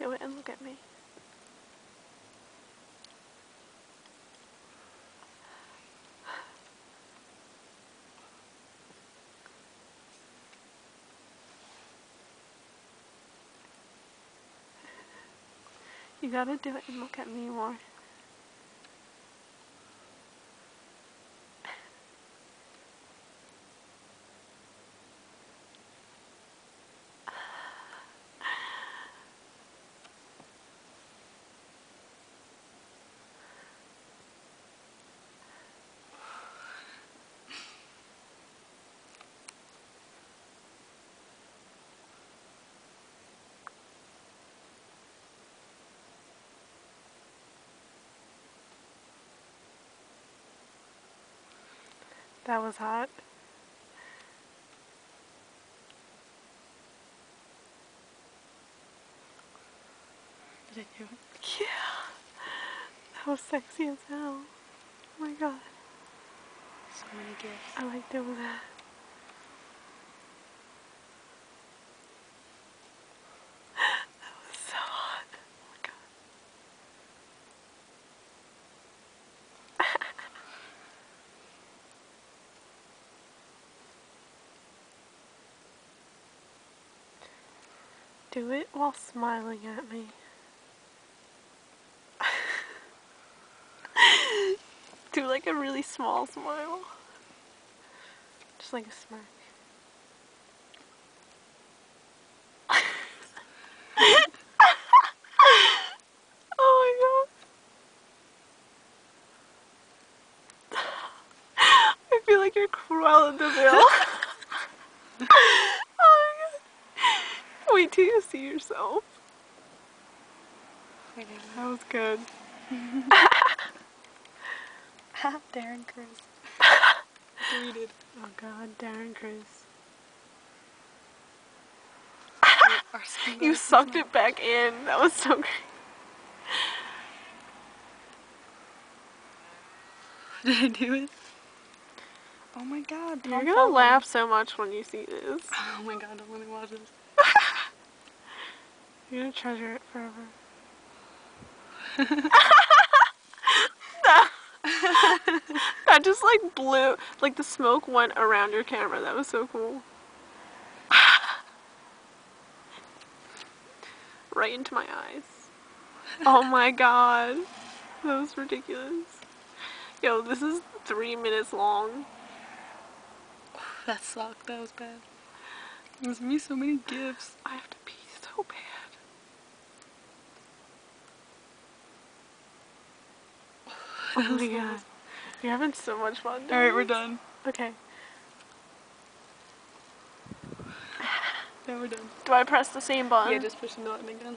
do it and look at me. You gotta do it and look at me more. That was hot. Did I do it? Yeah. That was sexy as hell. Oh my god. So many gifts. I like doing that. That was so hot. Oh my god. Do it while smiling at me. Do like a really small smile. Just like a smirk. Oh my god. I feel like you're Cruella de Vil. Oh my god. Wait till you see yourself. That was good. Darren Criss. Deleted. Oh god, Darren Criss. You sucked it back in. That was so great. Did I do it? Oh my god. You're gonna laugh so much when you see this. Oh my god, don't let me watch this. You're gonna treasure it forever. That just like blew, like the smoke went around your camera. That was so cool. Right into my eyes. Oh my god. That was ridiculous. Yo, this is 3 minutes long. That sucked. That was bad. There's me so many gifts. I have to pee so bad. Oh my god. You're having so much fun. Alright, we're done. Okay. Now we're done. Do I press the same button? Yeah, just push the button again.